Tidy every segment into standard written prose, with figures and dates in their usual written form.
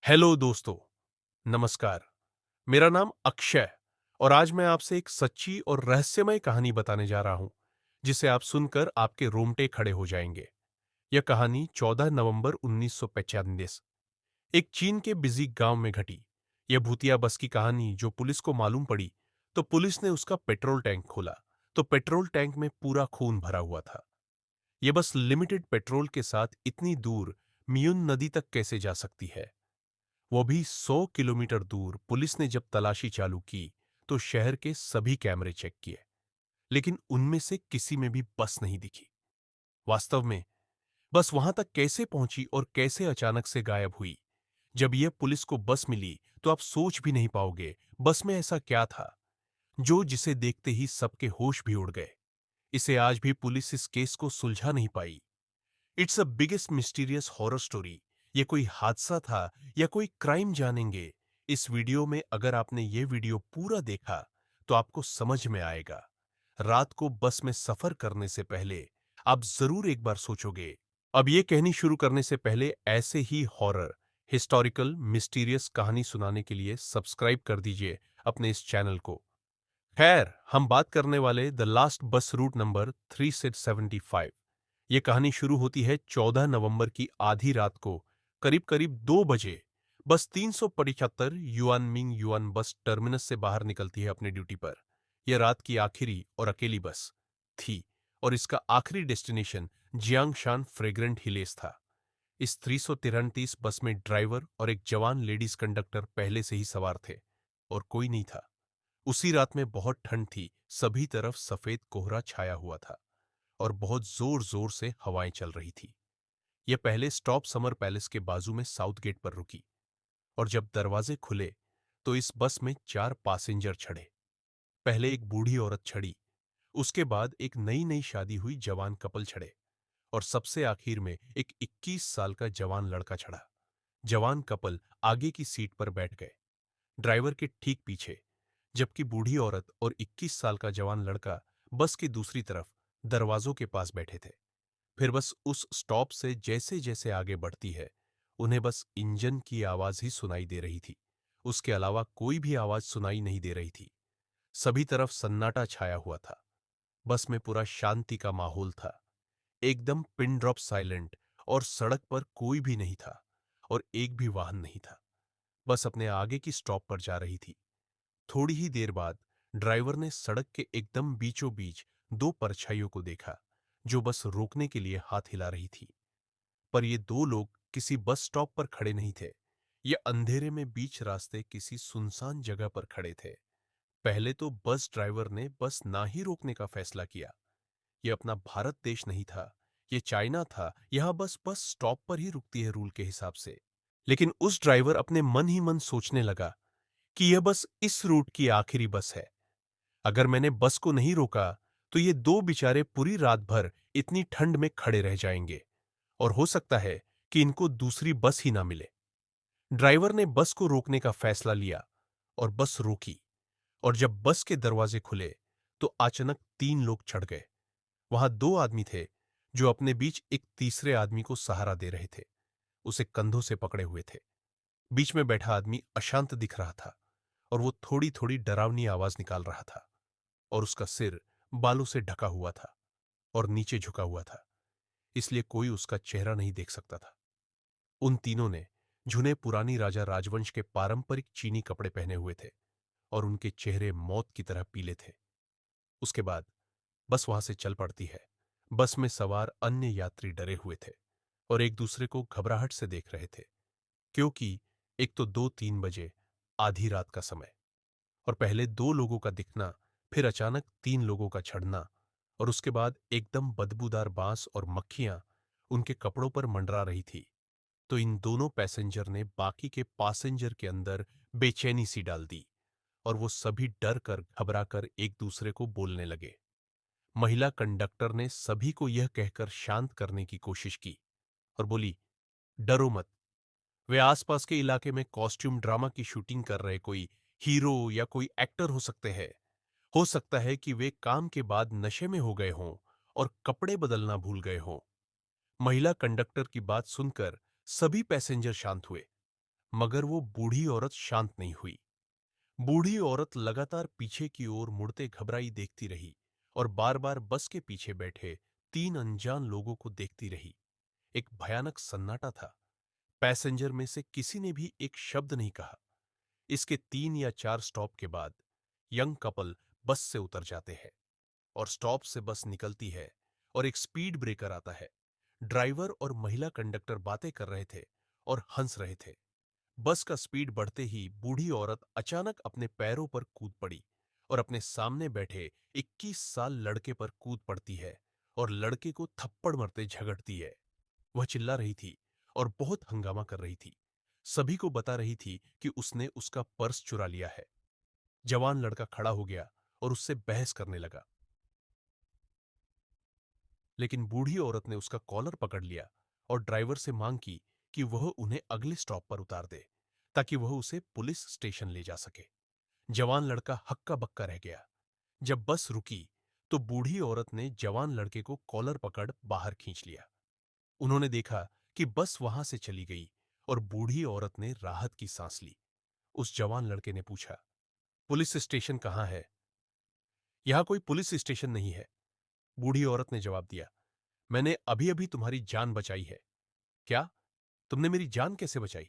Hello दोस्तों, नमस्कार। मेरा नाम अक्षय और आज मैं आपसे एक सच्ची और रहस्यमय कहानी बताने जा रहा हूं, जिसे आप सुनकर आपके रोंगटे खड़े हो जाएंगे। यह कहानी 14 नवंबर 1995 एक चीन के बिजी गांव में घटी। यह भूतिया बस की कहानी जो पुलिस को मालूम पड़ी, तो पुलिस ने उसका पेट्रोल टैंक खोला, तो पेट्रोल टैंक में पूरा खून भरा हुआ था। यह बस लिमिटेड पेट्रोल के साथ इतनी दूर मियुन नदी तक कैसे जा सकती है, वो भी 100 किलोमीटर दूर। पुलिस ने जब तलाशी चालू की तो शहर के सभी कैमरे चेक किए, लेकिन उनमें से किसी में भी बस नहीं दिखी। वास्तव में बस वहां तक कैसे पहुंची और कैसे अचानक से गायब हुई, जब यह पुलिस को बस मिली तो आप सोच भी नहीं पाओगे बस में ऐसा क्या था जो जिसे देखते ही सबके होश भी उड़ गए। इसे आज भी पुलिस इस केस को सुलझा नहीं पाई। It's a biggest mysterious horror story. ये कोई हादसा था या कोई क्राइम, जानेंगे इस वीडियो में। अगर आपने ये वीडियो पूरा देखा तो आपको समझ में आएगा। रात को बस में सफर करने से पहले आप जरूर एक बार सोचोगे। अब ये कहनी शुरू करने से पहले ऐसे ही हॉरर, हिस्टोरिकल, मिस्टीरियस कहानी सुनाने के लिए सब्सक्राइब कर दीजिए अपने इस चैनल को। खैर, हम बात करने वाले the last bus route number 375। ये कहानी शुरू होती है 14 नवंबर की आधी रात को, करीब करीब 2 बजे। बस 375 युआनमिंग युआन बस टर्मिनस से बाहर निकलती है अपनी ड्यूटी पर। यह रात की आखिरी और अकेली बस थी और इसका आखिरी डेस्टिनेशन जियांगशान फ्रेग्रेंट हिलेस था। इस 333 बस में ड्राइवर और एक जवान लेडीज कंडक्टर पहले से ही सवार थे और कोई नहीं था। उसी रात में बहुत ठंड थी, सभी तरफ सफेद कोहरा छाया हुआ था और बहुत जोर जोर से हवाएं चल रही थी। यह पहले स्टॉप समर पैलेस के बाजू में साउथ गेट पर रुकी और जब दरवाजे खुले तो इस बस में 4 पैसेंजर चढ़े। पहले एक बूढ़ी औरत चढ़ी, उसके बाद एक नई नई शादी हुई जवान कपल चढ़े और सबसे आखिर में एक 21 साल का जवान लड़का चढ़ा। जवान कपल आगे की सीट पर बैठ गए, ड्राइवर के ठीक पीछे, जबकि बूढ़ी औरत और 21 साल का जवान लड़का बस की दूसरी तरफ दरवाजों के पास बैठे थे। फिर बस उस स्टॉप से जैसे जैसे आगे बढ़ती है, उन्हें बस इंजन की आवाज ही सुनाई दे रही थी। उसके अलावा कोई भी आवाज सुनाई नहीं दे रही थी। सभी तरफ सन्नाटा छाया हुआ था। बस में पूरा शांति का माहौल था, एकदम पिन ड्रॉप साइलेंट। और सड़क पर कोई भी नहीं था और एक भी वाहन नहीं था। बस अपने आगे की स्टॉप पर जा रही थी। थोड़ी ही देर बाद ड्राइवर ने सड़क के एकदम बीचों बीच 2 परछाइयों को देखा, जो बस रोकने के लिए हाथ हिला रही थी। पर ये 2 लोग किसी बस स्टॉप पर खड़े नहीं थे। ये अंधेरे में बीच रास्ते किसी सुनसान जगह पर खड़े थे। पहले तो बस ड्राइवर ने बस ना ही रोकने का फैसला किया। ये अपना भारत देश नहीं था, ये चाइना था। यहां बस स्टॉप पर ही रुकती है रूल के हिसाब से। लेकिन उस ड्राइवर अपने मन ही मन सोचने लगा कि यह बस इस रूट की आखिरी बस है। अगर मैंने बस को नहीं रोका तो ये 2 बेचारे पूरी रात भर इतनी ठंड में खड़े रह जाएंगे और हो सकता है कि इनको दूसरी बस ही ना मिले। ड्राइवर ने बस को रोकने का फैसला लिया और बस रोकी। और जब बस के दरवाजे खुले तो अचानक 3 लोग चढ़ गए। वहां 2 आदमी थे जो अपने बीच एक तीसरे आदमी को सहारा दे रहे थे, उसे कंधों से पकड़े हुए थे। बीच में बैठा आदमी अशांत दिख रहा था और वो थोड़ी थोड़ी डरावनी आवाज निकाल रहा था और उसका सिर बालों से ढका हुआ था और नीचे झुका हुआ था, इसलिए कोई उसका चेहरा नहीं देख सकता था। उन तीनों ने झुने पुरानी राजा राजवंश के पारंपरिक चीनी कपड़े पहने हुए थे और उनके चेहरे मौत की तरह पीले थे। उसके बाद बस वहां से चल पड़ती है। बस में सवार अन्य यात्री डरे हुए थे और एक दूसरे को घबराहट से देख रहे थे, क्योंकि एक तो 2-3 बजे, आधी रात का समय, और पहले 2 लोगों का दिखना, फिर अचानक 3 लोगों का चढ़ना और उसके बाद एकदम बदबूदार बांस और मक्खियां उनके कपड़ों पर मंडरा रही थी। तो इन दोनों पैसेंजर ने बाकी के पैसेंजर के अंदर बेचैनी सी डाल दी और वो सभी डर कर घबरा कर एक दूसरे को बोलने लगे। महिला कंडक्टर ने सभी को यह कहकर शांत करने की कोशिश की और बोली, डरो मत। वे आसपास के इलाके में कॉस्ट्यूम ड्रामा की शूटिंग कर रहे कोई हीरो या कोई एक्टर हो सकते हैं। हो सकता है कि वे काम के बाद नशे में हो गए हों और कपड़े बदलना भूल गए हों। महिला कंडक्टर की बात सुनकर सभी पैसेंजर शांत हुए। मगर वो बूढ़ी औरत शांत नहीं हुई। बूढ़ी औरत लगातार पीछे की ओर मुड़ते घबराई देखती रही और बार बार बस के पीछे बैठे 3 अनजान लोगों को देखती रही। एक भयानक सन्नाटा था। पैसेंजर में से किसी ने भी एक शब्द नहीं कहा। इसके 3 या 4 स्टॉप के बाद यंग कपल बस से उतर जाते हैं और स्टॉप से बस निकलती है और एक स्पीड ब्रेकर आता है। ड्राइवर और महिला कंडक्टर बातें कर रहे थे और हंस रहे थे। बस का स्पीड बढ़ते ही बूढ़ी औरत अचानक अपने पैरों पर कूद पड़ी और अपने सामने बैठे 21 साल लड़के पर कूद पड़ती है और लड़के को थप्पड़ मारते झगड़ती है। वह चिल्ला रही थी और बहुत हंगामा कर रही थी। सभी को बता रही थी कि उसने उसका पर्स चुरा लिया है। जवान लड़का खड़ा हो गया और उससे बहस करने लगा, लेकिन बूढ़ी औरत ने उसका कॉलर पकड़ लिया और ड्राइवर से मांग की कि वह उन्हें अगले स्टॉप पर उतार दे ताकि वह उसे पुलिस स्टेशन ले जा सके। जवान लड़का हक्का बक्का रह गया। जब बस रुकी तो बूढ़ी औरत ने जवान लड़के को कॉलर पकड़ बाहर खींच लिया। उन्होंने देखा कि बस वहां से चली गई और बूढ़ी औरत ने राहत की सांस ली। उस जवान लड़के ने पूछा, पुलिस स्टेशन कहाँ है? यहां कोई पुलिस स्टेशन नहीं है, बूढ़ी औरत ने जवाब दिया। मैंने अभी अभी तुम्हारी जान बचाई है। क्या? तुमने मेरी जान कैसे बचाई?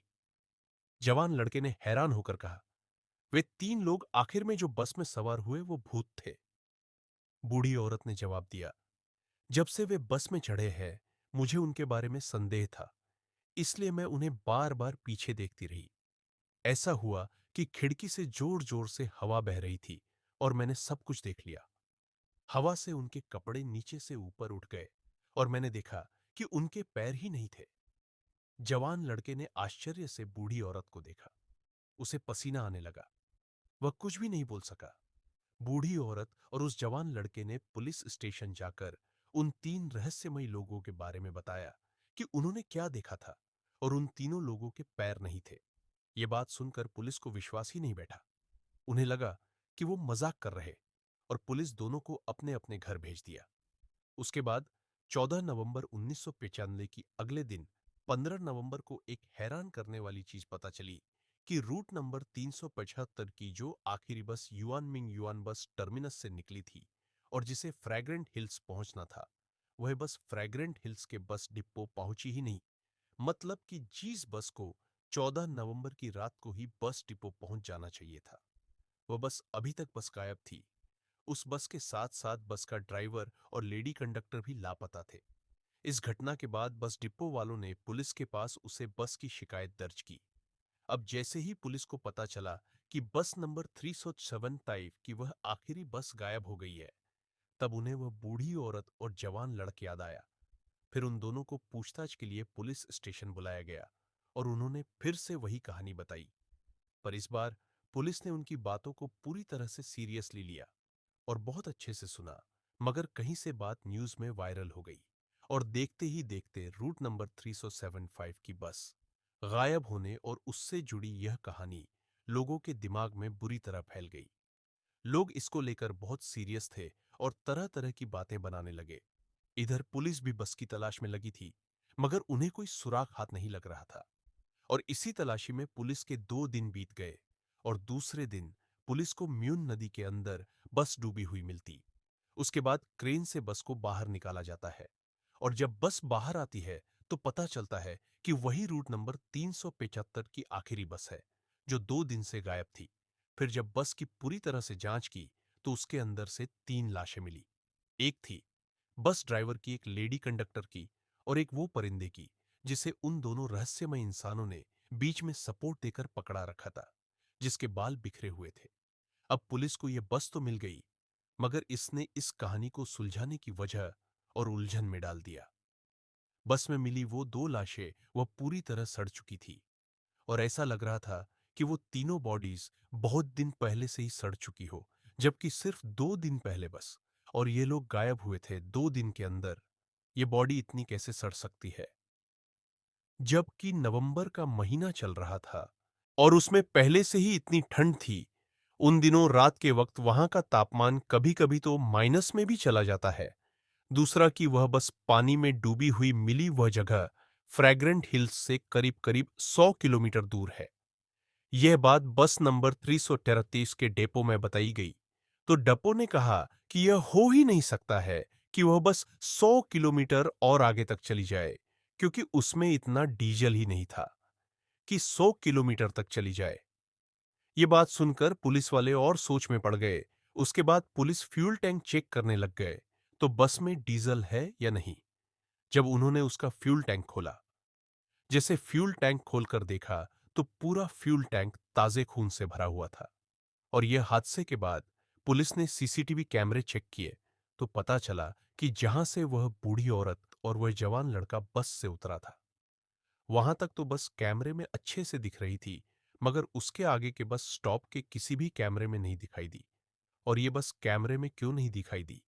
जवान लड़के ने हैरान होकर कहा, वे 3 लोग आखिर में जो बस में सवार हुए वो भूत थे। बूढ़ी औरत ने जवाब दिया, जब से वे बस में चढ़े हैं मुझे उनके बारे में संदेह था, इसलिए मैं उन्हें बार बार पीछे देखती रही। ऐसा हुआ कि खिड़की से जोर जोर से हवा बह रही थी और मैंने सब कुछ देख लिया। हवा से उनके कपड़े नीचे से ऊपर उठ गए और मैंने देखा कि उनके पैर ही नहीं थे। जवान लड़के ने आश्चर्य से बूढ़ी औरत को देखा। उसे पसीना आने लगा। वह कुछ भी नहीं बोल सका। बूढ़ी औरत और उस जवान लड़के ने पुलिस स्टेशन जाकर उन 3 रहस्यमयी लोगों के बारे में बताया कि उन्होंने क्या देखा था और उन तीनों लोगों के पैर नहीं थे। ये बात सुनकर पुलिस को विश्वास ही नहीं बैठा। उन्हें लगा कि वो मजाक कर रहे और पुलिस दोनों को अपने अपने घर भेज दिया। उसके बाद 14 नवंबर 1995 की अगले दिन 15 नवंबर को एक हैरान करने वाली चीज पता चली कि रूट नंबर 375 की जो आखिरी बस युआनमिंग युआन बस टर्मिनस से निकली थी और जिसे फ्रैग्रेंट हिल्स पहुंचना था, वह बस फ्रैग्रेंट हिल्स के बस डिपो पहुंची ही नहीं। मतलब कि जिस बस को 14 नवंबर की रात को ही बस डिपो पहुंच जाना चाहिए था, वह बस अभी तक बस गायब थी। उस बस के साथ साथ बस का ड्राइवर और लेडी कंडक्टर भी लापता थे। इस घटना के बाद बस डिपो वालों ने पुलिस के पास उसे बस की शिकायत दर्ज की। अब जैसे ही पुलिस को पता चला कि बस नंबर 375 की वह आखिरी बस गायब हो गई है, तब उन्हें वह बूढ़ी औरत और जवान लड़का याद आया। फिर उन दोनों को पूछताछ के लिए पुलिस स्टेशन बुलाया गया और उन्होंने फिर से वही कहानी बताई। पर इस बार पुलिस ने उनकी बातों को पूरी तरह से सीरियसली लिया और बहुत अच्छे से सुना। मगर कहीं से बात न्यूज में वायरल हो गई और देखते ही देखते रूट नंबर 375 की बस गायब होने और उससे जुड़ी यह कहानी लोगों के दिमाग में बुरी तरह फैल गई। लोग इसको लेकर बहुत सीरियस थे और तरह तरह की बातें बनाने लगे। इधर पुलिस भी बस की तलाश में लगी थी, मगर उन्हें कोई सुराग हाथ नहीं लग रहा था। और इसी तलाशी में पुलिस के 2 दिन बीत गए और दूसरे दिन पुलिस को म्यून नदी के अंदर बस डूबी हुई मिलती। उसके बाद क्रेन से बस को बाहर निकाला जाता है और जब बस बाहर आती है तो पता चलता है कि वही रूट नंबर 375 की आखिरी बस है जो 2 दिन से गायब थी। फिर जब बस की पूरी तरह से जांच की तो उसके अंदर से 3 लाशें मिली। एक थी बस ड्राइवर की, एक लेडी कंडक्टर की और एक वो परिंदे की जिसे उन दोनों रहस्यमय इंसानों ने बीच में सपोर्ट देकर पकड़ा रखा था, जिसके बाल बिखरे हुए थे। अब पुलिस को यह बस तो मिल गई, मगर इसने इस कहानी को सुलझाने की वजह और उलझन में डाल दिया। बस में मिली वो 2 लाशें वह पूरी तरह सड़ चुकी थी और ऐसा लग रहा था कि वो तीनों बॉडीज बहुत दिन पहले से ही सड़ चुकी हो, जबकि सिर्फ 2 दिन पहले बस और ये लोग गायब हुए थे 2 दिन के अंदर। ये बॉडी इतनी कैसे सड़ सकती है? जबकि नवंबर का महीना चल रहा था और उसमें पहले से ही इतनी ठंड थी। उन दिनों रात के वक्त वहां का तापमान कभी कभी तो माइनस में भी चला जाता है। दूसरा कि वह बस पानी में डूबी हुई मिली वह जगह फ्रैग्रेंट हिल्स से करीब करीब 100 किलोमीटर दूर है। यह बात बस नंबर 333 के डेपो में बताई गई, तो डपो ने कहा कि यह हो ही नहीं सकता है कि वह बस 100 किलोमीटर और आगे तक चली जाए, क्योंकि उसमें इतना डीजल ही नहीं था कि 100 किलोमीटर तक चली जाए। ये बात सुनकर पुलिस वाले और सोच में पड़ गए। उसके बाद पुलिस फ्यूल टैंक चेक करने लग गए, तो बस में डीजल है या नहीं। जब उन्होंने उसका फ्यूल टैंक खोला, जैसे फ्यूल टैंक खोलकर देखा, तो पूरा फ्यूल टैंक ताजे खून से भरा हुआ था। और यह हादसे के बाद पुलिस ने सीसीटीवी कैमरे चेक किए, तो पता चला कि जहां से वह बूढ़ी औरत और वह जवान लड़का बस से उतरा था, वहां तक तो बस कैमरे में अच्छे से दिख रही थी, मगर उसके आगे के बस स्टॉप के किसी भी कैमरे में नहीं दिखाई दी। और ये बस कैमरे में क्यों नहीं दिखाई दी,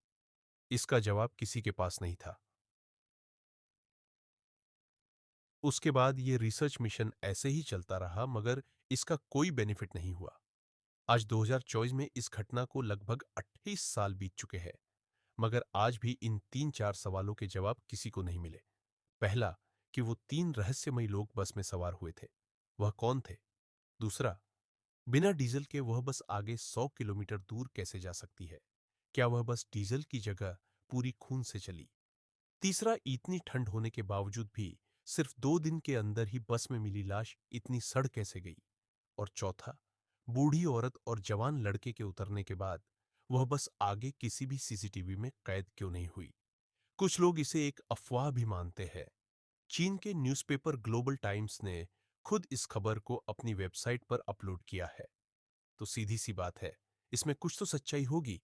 इसका जवाब किसी के पास नहीं था। उसके बाद ये रिसर्च मिशन ऐसे ही चलता रहा, मगर इसका कोई बेनिफिट नहीं हुआ। आज 2024 में इस घटना को लगभग 28 साल बीत चुके हैं, मगर आज भी इन 3-4 सवालों के जवाब किसी को नहीं मिले। पहला, कि वो 3 रहस्यमयी लोग बस में सवार हुए थे, वह कौन थे? दूसरा, बिना डीजल के वह बस आगे 100 किलोमीटर दूर कैसे जा सकती है? क्या वह बस डीजल की जगह पूरी खून से चली? तीसरा, इतनी ठंड होने के बावजूद भी सिर्फ 2 दिन के अंदर ही बस में मिली लाश इतनी सड़ कैसे गई? और चौथा, बूढ़ी औरत और जवान लड़के के उतरने के बाद वह बस आगे किसी भी सीसीटीवी में कैद क्यों नहीं हुई? कुछ लोग इसे एक अफवाह भी मानते हैं। चीन के न्यूज़पेपर ग्लोबल टाइम्स ने खुद इस खबर को अपनी वेबसाइट पर अपलोड किया है। तो सीधी सी बात है, इसमें कुछ तो सच्चाई होगी।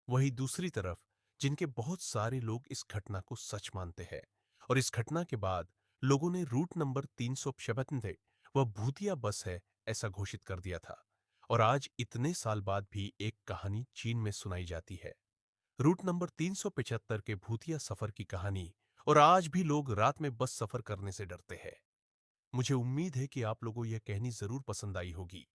वहीं दूसरी तरफ, जिनके बहुत सारे लोग इस घटना को सच मानते हैं, और इस घटना के बाद लोगों ने रूट नंबर 375 वह भूतिया बस है ऐसा घोषित कर दिया था। और आज इतने साल बाद भी एक कहानी चीन में सुनाई जाती है, रूट नंबर 375 के भूतिया सफर की कहानी। और आज भी लोग रात में बस सफर करने से डरते हैं। मुझे उम्मीद है कि आप लोगों को यह कहानी जरूर पसंद आई होगी।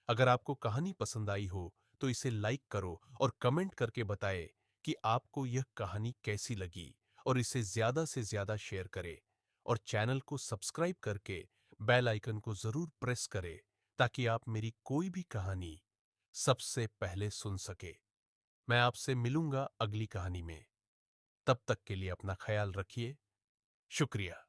अगर आपको कहानी पसंद आई हो, तो इसे लाइक करो और कमेंट करके बताएं कि आपको यह कहानी कैसी लगी, और इसे ज्यादा से ज्यादा शेयर करें। और चैनल को सब्सक्राइब करके बेल आइकन को जरूर प्रेस करें, ताकि आप मेरी कोई भी कहानी सबसे पहले सुन सके। मैं आपसे मिलूंगा अगली कहानी में। तब तक के लिए अपना ख्याल रखिए। शुक्रिया।